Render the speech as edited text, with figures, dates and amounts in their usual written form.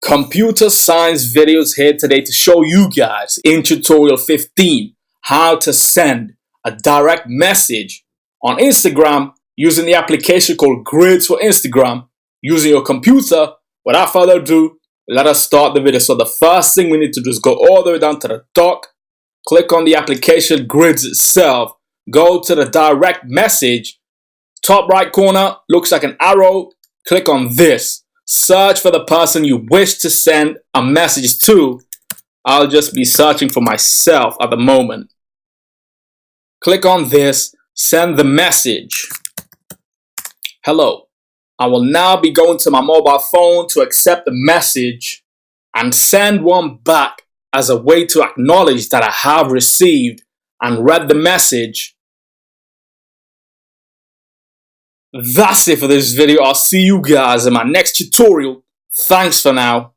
Computer science videos here today to show you guys in tutorial 15 how to send a direct message on Instagram using the application called GRIDS for Instagram using your computer. Without further ado, let us start the video. So the first thing we need to do is go all the way down to the dock, click on the application GRIDS itself, go to the direct message, top right corner looks like an arrow, click on this. Search for the person you wish to send a message to. I'll just be searching for myself at the moment. Click on this, send the message. Hello. I will now be going to my mobile phone to accept the message and send one back as a way to acknowledge that I have received and read the message. That's it for this video. I'll see you guys in my next tutorial. Thanks for now.